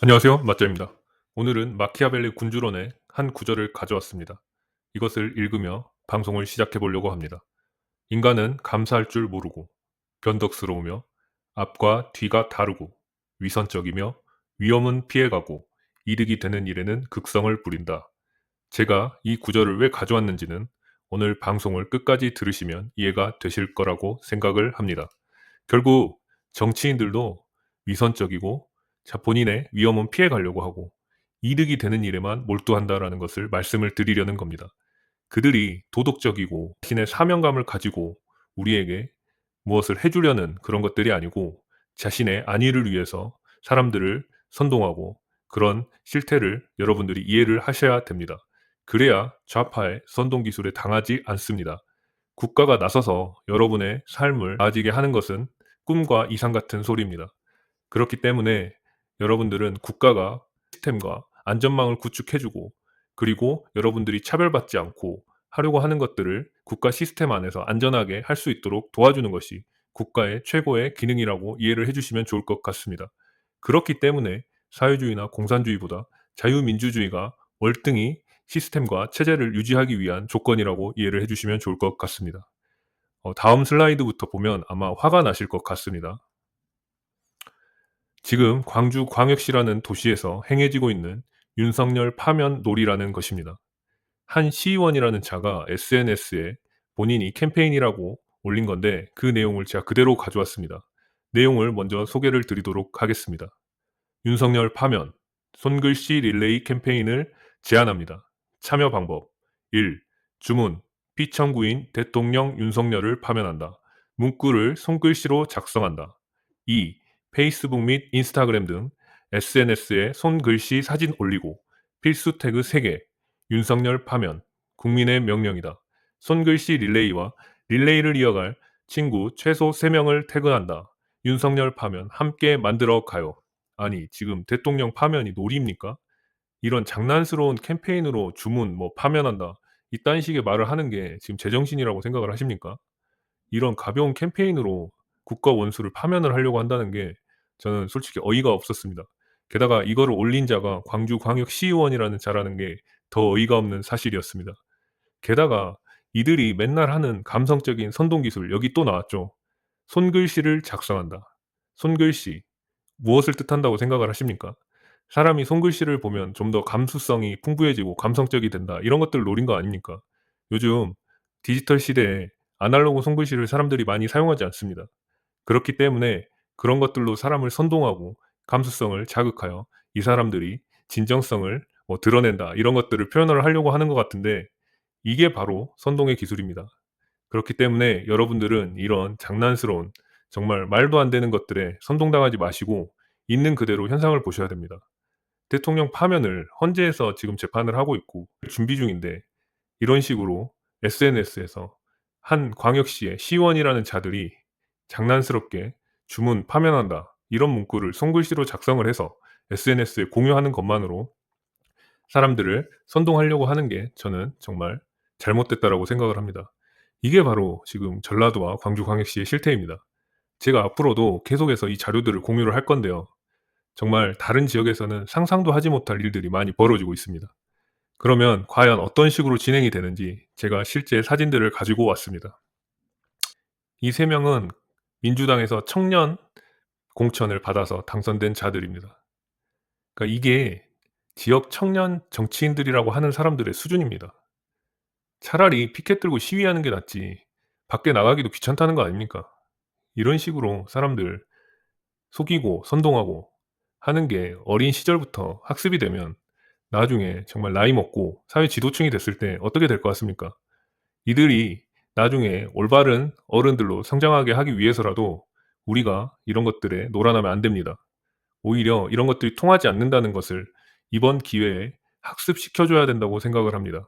안녕하세요. 맞자입니다. 오늘은 마키아벨리 군주론의 한 구절을 가져왔습니다. 이것을 읽으며 방송을 시작해 보려고 합니다. 인간은 감사할 줄 모르고 변덕스러우며 앞과 뒤가 다르고 위선적이며 위험은 피해가고 이득이 되는 일에는 극성을 부린다. 제가 이 구절을 왜 가져왔는지는 오늘 방송을 끝까지 들으시면 이해가 되실 거라고 생각을 합니다. 결국 정치인들도 위선적이고 본인의 위험은 피해 가려고 하고 이득이 되는 일에만 몰두한다라는 것을 말씀을 드리려는 겁니다. 그들이 도덕적이고 자신의 사명감을 가지고 우리에게 무엇을 해주려는 그런 것들이 아니고 자신의 안위를 위해서 사람들을 선동하고 그런 실태를 여러분들이 이해를 하셔야 됩니다. 그래야 좌파의 선동 기술에 당하지 않습니다. 국가가 나서서 여러분의 삶을 나아지게 하는 것은 꿈과 이상 같은 소리입니다. 그렇기 때문에 여러분들은 국가가 시스템과 안전망을 구축해주고 그리고 여러분들이 차별받지 않고 하려고 하는 것들을 국가 시스템 안에서 안전하게 할 수 있도록 도와주는 것이 국가의 최고의 기능이라고 이해를 해주시면 좋을 것 같습니다. 그렇기 때문에 사회주의나 공산주의보다 자유민주주의가 월등히 시스템과 체제를 유지하기 위한 조건이라고 이해를 해주시면 좋을 것 같습니다. 다음 슬라이드부터 보면 아마 화가 나실 것 같습니다. 지금 광주 광역시라는 도시에서 행해지고 있는 윤석열 파면 놀이라는 것입니다. 한 시의원이라는 자가 SNS에 본인이 캠페인이라고 올린 건데 그 내용을 제가 그대로 가져왔습니다. 내용을 먼저 소개를 드리도록 하겠습니다. 윤석열 파면, 손글씨 릴레이 캠페인을 제안합니다. 참여 방법 1. 주문, 피청구인 대통령 윤석열을 파면한다. 문구를 손글씨로 작성한다. 2. 페이스북 및 인스타그램 등 SNS에 손글씨 사진 올리고 필수 태그 3개, 윤석열 파면, 국민의 명령이다. 손글씨 릴레이와 릴레이를 이어갈 친구 최소 3명을 태그한다. 윤석열 파면 함께 만들어 가요. 아니, 지금 대통령 파면이 놀이입니까? 이런 장난스러운 캠페인으로 주문, 파면한다. 이딴 식의 말을 하는 게 지금 제정신이라고 생각을 하십니까? 이런 가벼운 캠페인으로 국가 원수를 파면을 하려고 한다는 게 저는 솔직히 어이가 없었습니다. 게다가 이거를 올린 자가 광주광역시의원이라는 자라는 게 더 어이가 없는 사실이었습니다. 게다가 이들이 맨날 하는 감성적인 선동 기술, 여기 또 나왔죠. 손글씨를 작성한다. 손글씨. 무엇을 뜻한다고 생각을 하십니까? 사람이 손글씨를 보면 좀 더 감수성이 풍부해지고 감성적이 된다. 이런 것들을 노린 거 아닙니까? 요즘 디지털 시대에 아날로그 손글씨를 사람들이 많이 사용하지 않습니다. 그렇기 때문에 그런 것들로 사람을 선동하고 감수성을 자극하여 이 사람들이 진정성을 드러낸다. 이런 것들을 표현을 하려고 하는 것 같은데 이게 바로 선동의 기술입니다. 그렇기 때문에 여러분들은 이런 장난스러운 정말 말도 안 되는 것들에 선동당하지 마시고 있는 그대로 현상을 보셔야 됩니다. 대통령 파면을 헌재에서 지금 재판을 하고 있고 준비 중인데 이런 식으로 SNS에서 한 광역시의 시의원이라는 자들이 장난스럽게 주문 파면한다 이런 문구를 손글씨로 작성을 해서 SNS에 공유하는 것만으로 사람들을 선동하려고 하는 게 저는 정말 잘못됐다라고 생각을 합니다. 이게 바로 지금 전라도와 광주광역시의 실태입니다. 제가 앞으로도 계속해서 이 자료들을 공유를 할 건데요. 정말 다른 지역에서는 상상도 하지 못할 일들이 많이 벌어지고 있습니다. 그러면 과연 어떤 식으로 진행이 되는지 제가 실제 사진들을 가지고 왔습니다. 이 세 명은 민주당에서 청년 공천을 받아서 당선된 자들입니다. 그러니까 이게 지역 청년 정치인들이라고 하는 사람들의 수준입니다. 차라리 피켓 들고 시위하는 게 낫지 밖에 나가기도 귀찮다는 거 아닙니까? 이런 식으로 사람들 속이고 선동하고 하는 게 어린 시절부터 학습이 되면 나중에 정말 나이 먹고 사회 지도층이 됐을 때 어떻게 될 것 같습니까? 이들이 나중에 올바른 어른들로 성장하게 하기 위해서라도 우리가 이런 것들에 놀아나면 안 됩니다. 오히려 이런 것들이 통하지 않는다는 것을 이번 기회에 학습시켜 줘야 된다고 생각을 합니다.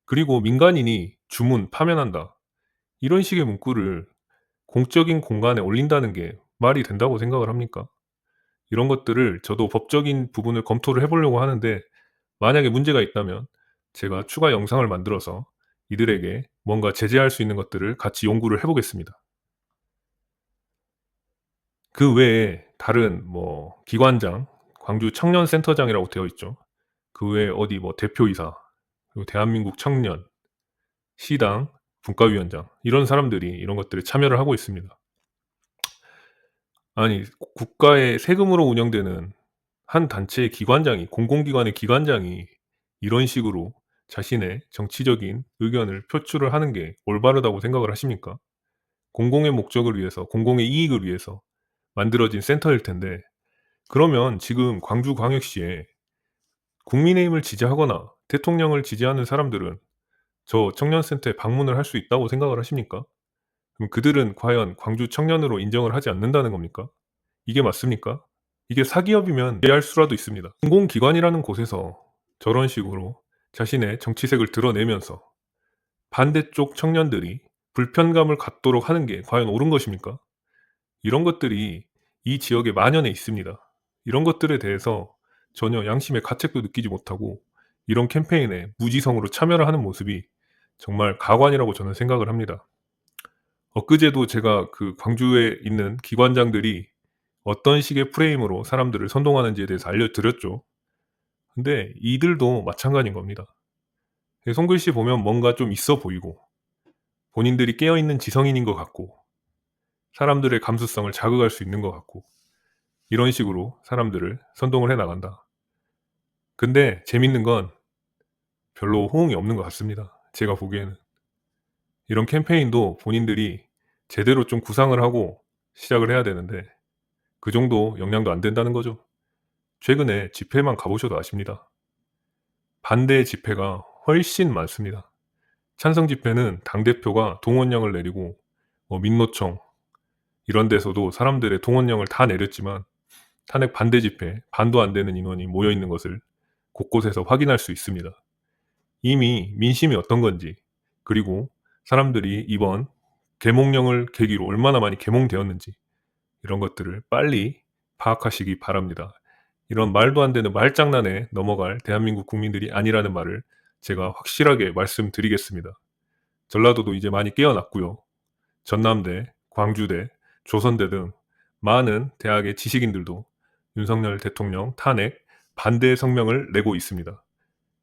그리고 민간인이 주문 파면한다. 이런 식의 문구를 공적인 공간에 올린다는 게 말이 된다고 생각을 합니까? 이런 것들을 저도 법적인 부분을 검토를 해 보려고 하는데 만약에 문제가 있다면 제가 추가 영상을 만들어서 이들에게 뭔가 제재할 수 있는 것들을 같이 연구를 해 보겠습니다. 그 외에 다른 기관장, 광주 청년센터장이라고 되어 있죠. 그 외에 어디 뭐 대표이사, 그리고 대한민국 청년, 시당, 분과위원장 이런 사람들이 이런 것들에 참여를 하고 있습니다. 아니 국가의 세금으로 운영되는 한 단체의 기관장이 공공기관의 기관장이 이런 식으로 자신의 정치적인 의견을 표출을 하는 게 올바르다고 생각을 하십니까? 공공의 목적을 위해서 공공의 이익을 위해서 만들어진 센터일 텐데 그러면 지금 광주광역시에 국민의힘을 지지하거나 대통령을 지지하는 사람들은 저 청년센터에 방문을 할 수 있다고 생각을 하십니까? 그럼 그들은 과연 광주 청년으로 인정을 하지 않는다는 겁니까? 이게 맞습니까? 이게 사기업이면 이해할 수라도 있습니다. 공공기관이라는 곳에서 저런 식으로 자신의 정치색을 드러내면서 반대쪽 청년들이 불편감을 갖도록 하는 게 과연 옳은 것입니까? 이런 것들이 이 지역에 만연해 있습니다. 이런 것들에 대해서 전혀 양심의 가책도 느끼지 못하고 이런 캠페인에 무지성으로 참여를 하는 모습이 정말 가관이라고 저는 생각을 합니다. 엊그제도 제가 그 광주에 있는 기관장들이 어떤 식의 프레임으로 사람들을 선동하는지에 대해서 알려드렸죠. 근데 이들도 마찬가지인 겁니다. 손글씨 보면 뭔가 좀 있어 보이고 본인들이 깨어있는 지성인인 것 같고 사람들의 감수성을 자극할 수 있는 것 같고 이런 식으로 사람들을 선동을 해 나간다. 근데 재밌는 건 별로 호응이 없는 것 같습니다. 제가 보기에는. 이런 캠페인도 본인들이 제대로 좀 구상을 하고 시작을 해야 되는데 그 정도 역량도 안 된다는 거죠. 최근에 집회만 가보셔도 아십니다. 반대 집회가 훨씬 많습니다. 찬성 집회는 당대표가 동원령을 내리고 민노총 이런 데서도 사람들의 동원령을 다 내렸지만 탄핵 반대 집회 반도 안 되는 인원이 모여 있는 것을 곳곳에서 확인할 수 있습니다. 이미 민심이 어떤 건지 그리고 사람들이 이번 계몽령을 계기로 얼마나 많이 계몽되었는지 이런 것들을 빨리 파악하시기 바랍니다. 이런 말도 안 되는 말장난에 넘어갈 대한민국 국민들이 아니라는 말을 제가 확실하게 말씀드리겠습니다. 전라도도 이제 많이 깨어났고요. 전남대, 광주대, 조선대 등 많은 대학의 지식인들도 윤석열 대통령 탄핵 반대 성명을 내고 있습니다.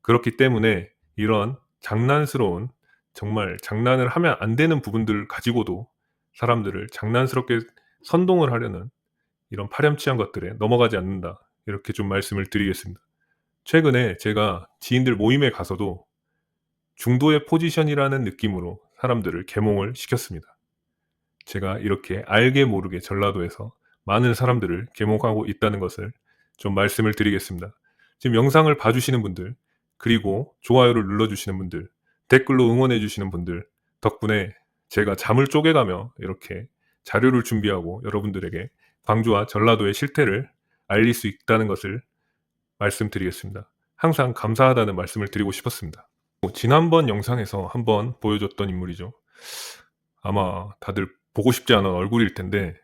그렇기 때문에 이런 장난스러운 정말 장난을 하면 안 되는 부분들 가지고도 사람들을 장난스럽게 선동을 하려는 이런 파렴치한 것들에 넘어가지 않는다. 이렇게 좀 말씀을 드리겠습니다. 최근에 제가 지인들 모임에 가서도 중도의 포지션이라는 느낌으로 사람들을 계몽을 시켰습니다. 제가 이렇게 알게 모르게 전라도에서 많은 사람들을 계몽하고 있다는 것을 좀 말씀을 드리겠습니다. 지금 영상을 봐주시는 분들, 그리고 좋아요를 눌러주시는 분들, 댓글로 응원해주시는 분들 덕분에 제가 잠을 쪼개가며 이렇게 자료를 준비하고 여러분들에게 광주와 전라도의 실태를 알릴 수 있다는 것을 말씀드리겠습니다. 항상 감사하다는 말씀을 드리고 싶었습니다. 지난번 영상에서 한번 보여줬던 인물이죠. 아마 다들 보고 싶지 않은 얼굴일 텐데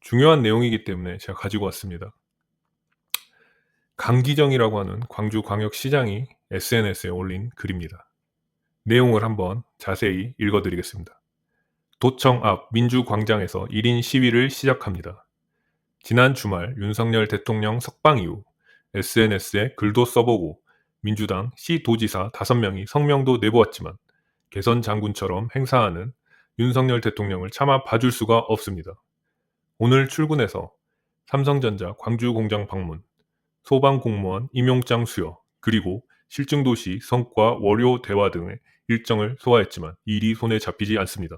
중요한 내용이기 때문에 제가 가지고 왔습니다. 강기정이라고 하는 광주광역시장이 SNS에 올린 글입니다. 내용을 한번 자세히 읽어드리겠습니다. 도청 앞 민주광장에서 1인 시위를 시작합니다. 지난 주말 윤석열 대통령 석방 이후 SNS에 글도 써보고 민주당 시도지사 5명이 성명도 내보았지만 개선 장군처럼 행사하는 윤석열 대통령을 차마 봐줄 수가 없습니다. 오늘 출근해서 삼성전자 광주공장 방문, 소방공무원 임용장 수여, 그리고 실증도시 성과 월요 대화 등의 일정을 소화했지만 일이 손에 잡히지 않습니다.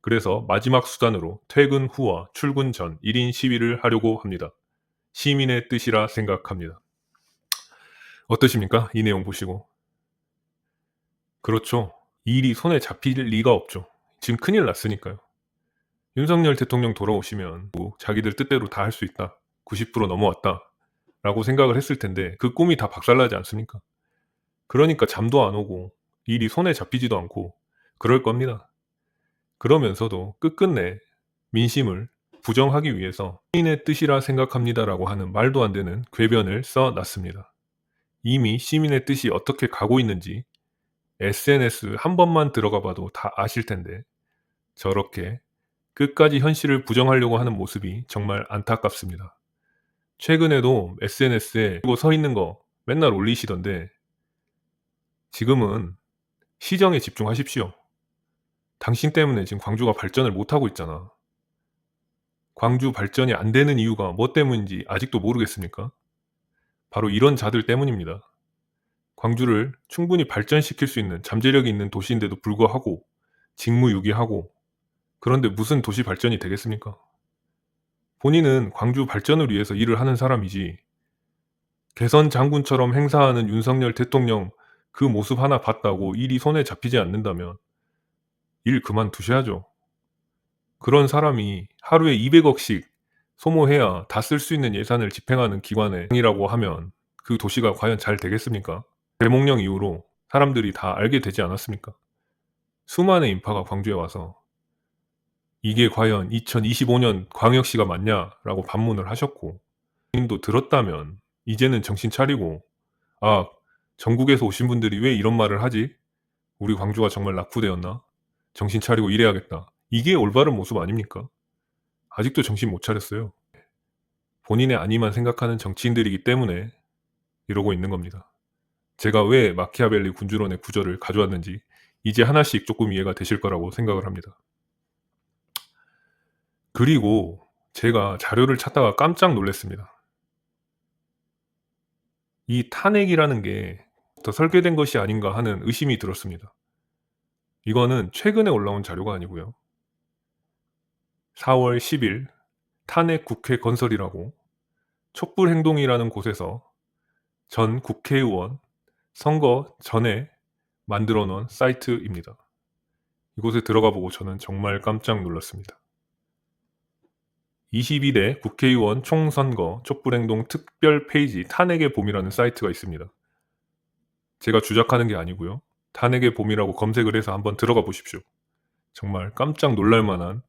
그래서 마지막 수단으로 퇴근 후와 출근 전 1인 시위를 하려고 합니다. 시민의 뜻이라 생각합니다. 어떠십니까? 이 내용 보시고. 그렇죠. 일이 손에 잡힐 리가 없죠. 지금 큰일 났으니까요. 윤석열 대통령 돌아오시면 자기들 뜻대로 다 할 수 있다. 90% 넘어왔다. 라고 생각을 했을 텐데 그 꿈이 다 박살나지 않습니까? 그러니까 잠도 안 오고 일이 손에 잡히지도 않고 그럴 겁니다. 그러면서도 끝끝내 민심을 부정하기 위해서 시민의 뜻이라 생각합니다라고 하는 말도 안 되는 궤변을 써놨습니다. 이미 시민의 뜻이 어떻게 가고 있는지 SNS 한 번만 들어가 봐도 다 아실 텐데 저렇게 끝까지 현실을 부정하려고 하는 모습이 정말 안타깝습니다. 최근에도 SNS에 이거 서 있는 거 맨날 올리시던데 지금은 시정에 집중하십시오. 당신 때문에 지금 광주가 발전을 못하고 있잖아. 광주 발전이 안 되는 이유가 뭐 때문인지 아직도 모르겠습니까? 바로 이런 자들 때문입니다. 광주를 충분히 발전시킬 수 있는 잠재력이 있는 도시인데도 불구하고 직무유기하고, 그런데 무슨 도시 발전이 되겠습니까? 본인은 광주 발전을 위해서 일을 하는 사람이지, 개선 장군처럼 행사하는 윤석열 대통령 그 모습 하나 봤다고 일이 손에 잡히지 않는다면 일 그만두셔야죠. 그런 사람이 하루에 200억씩 소모해야 다 쓸 수 있는 예산을 집행하는 기관이라고 하면 그 도시가 과연 잘 되겠습니까? 대몽령 이후로 사람들이 다 알게 되지 않았습니까? 수많은 인파가 광주에 와서 이게 과연 2025년 광역시가 맞냐라고 반문을 하셨고, 본인도 들었다면 이제는 정신 차리고, 아, 전국에서 오신 분들이 왜 이런 말을 하지? 우리 광주가 정말 낙후되었나? 정신 차리고 일해야겠다. 이게 올바른 모습 아닙니까? 아직도 정신 못 차렸어요. 본인의 안위만 생각하는 정치인들이기 때문에 이러고 있는 겁니다. 제가 왜 마키아벨리 군주론의 구절을 가져왔는지 이제 하나씩 조금 이해가 되실 거라고 생각을 합니다. 그리고 제가 자료를 찾다가 깜짝 놀랐습니다. 이 탄핵이라는 게 더 설계된 것이 아닌가 하는 의심이 들었습니다. 이거는 최근에 올라온 자료가 아니고요. 4월 10일 탄핵 국회 건설이라고 촛불행동이라는 곳에서 전 국회의원 선거 전에 만들어 놓은 사이트입니다. 이곳에 들어가 보고 저는 정말 깜짝 놀랐습니다. 22대 국회의원 총선거 촛불행동 특별 페이지 탄핵의 봄이라는 사이트가 있습니다. 제가 주작하는 게 아니고요. 탄핵의 봄이라고 검색을 해서 한번 들어가 보십시오. 정말 깜짝 놀랄 만한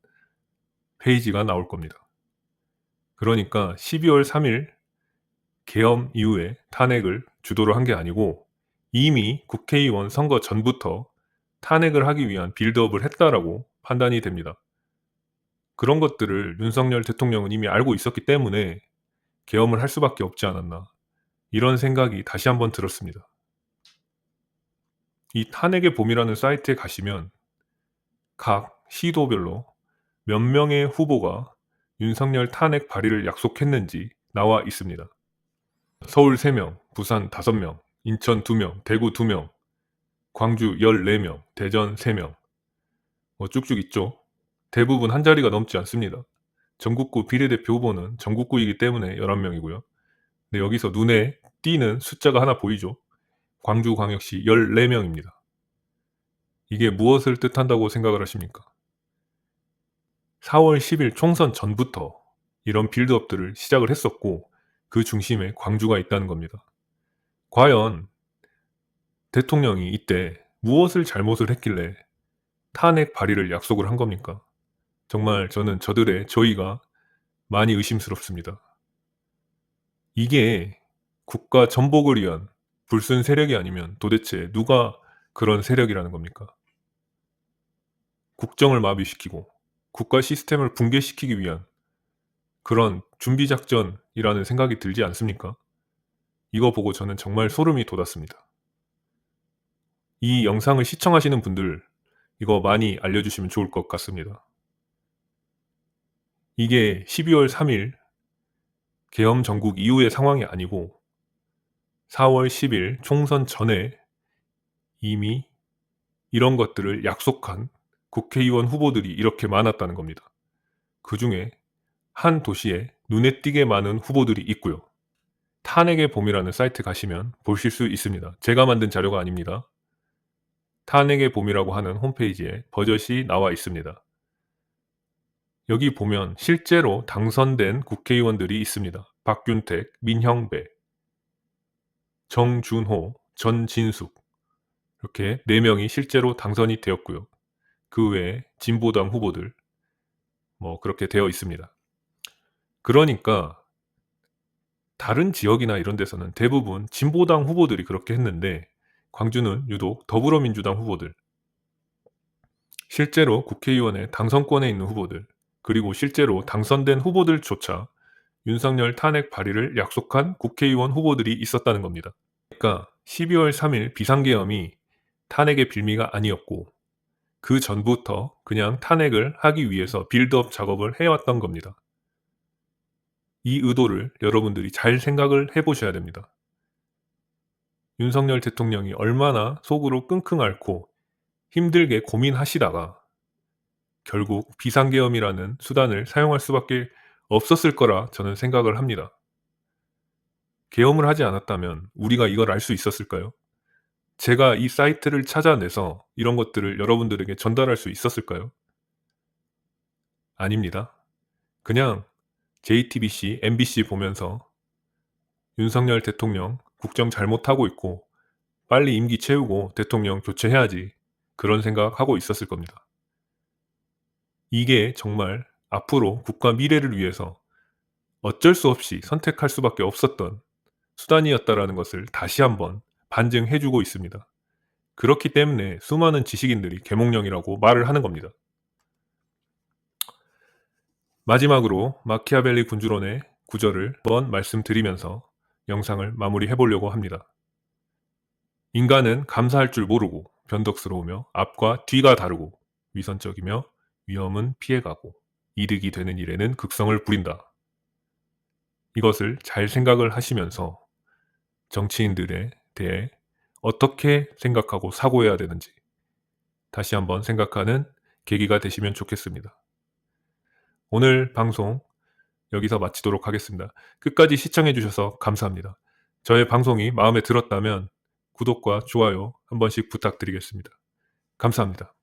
페이지가 나올 겁니다. 그러니까 12월 3일 계엄 이후에 탄핵을 주도를 한 게 아니고 이미 국회의원 선거 전부터 탄핵을 하기 위한 빌드업을 했다라고 판단이 됩니다. 그런 것들을 윤석열 대통령은 이미 알고 있었기 때문에 계엄을 할 수밖에 없지 않았나, 이런 생각이 다시 한번 들었습니다. 이 탄핵의 봄이라는 사이트에 가시면 각 시도별로 몇 명의 후보가 윤석열 탄핵 발의를 약속했는지 나와 있습니다. 서울 3명, 부산 5명, 인천 2명, 대구 2명, 광주 14명, 대전 3명, 쭉쭉 있죠. 대부분 한 자리가 넘지 않습니다. 전국구 비례대표 후보는 전국구이기 때문에 11명이고요. 근데 여기서 눈에 띄는 숫자가 하나 보이죠. 광주광역시 14명입니다. 이게 무엇을 뜻한다고 생각을 하십니까? 4월 10일 총선 전부터 이런 빌드업들을 시작을 했었고 그 중심에 광주가 있다는 겁니다. 과연 대통령이 이때 무엇을 잘못을 했길래 탄핵 발의를 약속을 한 겁니까? 정말 저는 저희가 많이 의심스럽습니다. 이게 국가 전복을 위한 불순 세력이 아니면 도대체 누가 그런 세력이라는 겁니까? 국정을 마비시키고 국가 시스템을 붕괴시키기 위한 그런 준비작전이라는 생각이 들지 않습니까? 이거 보고 저는 정말 소름이 돋았습니다. 이 영상을 시청하시는 분들 이거 많이 알려주시면 좋을 것 같습니다. 이게 12월 3일 계엄 전국 이후의 상황이 아니고 4월 10일 총선 전에 이미 이런 것들을 약속한 국회의원 후보들이 이렇게 많았다는 겁니다. 그 중에 한 도시에 눈에 띄게 많은 후보들이 있고요. 탄핵의 봄이라는 사이트 가시면 보실 수 있습니다. 제가 만든 자료가 아닙니다. 탄핵의 봄이라고 하는 홈페이지에 버젓이 나와 있습니다. 여기 보면 실제로 당선된 국회의원들이 있습니다. 박균택, 민형배, 정준호, 전진숙, 이렇게 4명이 실제로 당선이 되었고요. 그 외에 진보당 후보들 그렇게 되어 있습니다. 그러니까 다른 지역이나 이런 데서는 대부분 진보당 후보들이 그렇게 했는데 광주는 유독 더불어민주당 후보들, 실제로 국회의원의 당선권에 있는 후보들, 그리고 실제로 당선된 후보들조차 윤석열 탄핵 발의를 약속한 국회의원 후보들이 있었다는 겁니다. 그러니까 12월 3일 비상계엄이 탄핵의 빌미가 아니었고 그 전부터 그냥 탄핵을 하기 위해서 빌드업 작업을 해왔던 겁니다. 이 의도를 여러분들이 잘 생각을 해보셔야 됩니다. 윤석열 대통령이 얼마나 속으로 끙끙 앓고 힘들게 고민하시다가 결국 비상계엄이라는 수단을 사용할 수밖에 없었을 거라 저는 생각을 합니다. 계엄을 하지 않았다면 우리가 이걸 알 수 있었을까요? 제가 이 사이트를 찾아내서 이런 것들을 여러분들에게 전달할 수 있었을까요? 아닙니다. 그냥 JTBC, MBC 보면서 윤석열 대통령 국정 잘못하고 있고 빨리 임기 채우고 대통령 교체해야지 그런 생각하고 있었을 겁니다. 이게 정말 앞으로 국가 미래를 위해서 어쩔 수 없이 선택할 수밖에 없었던 수단이었다라는 것을 다시 한번 반증해주고 있습니다. 그렇기 때문에 수많은 지식인들이 계몽령이라고 말을 하는 겁니다. 마지막으로 마키아벨리 군주론의 구절을 한번 말씀드리면서 영상을 마무리해 보려고 합니다. 인간은 감사할 줄 모르고 변덕스러우며 앞과 뒤가 다르고 위선적이며 위험은 피해가고 이득이 되는 일에는 극성을 부린다. 이것을 잘 생각을 하시면서 정치인들에 대해 어떻게 생각하고 사고해야 되는지 다시 한번 생각하는 계기가 되시면 좋겠습니다. 오늘 방송 여기서 마치도록 하겠습니다. 끝까지 시청해 주셔서 감사합니다. 저의 방송이 마음에 들었다면 구독과 좋아요 한 번씩 부탁드리겠습니다. 감사합니다.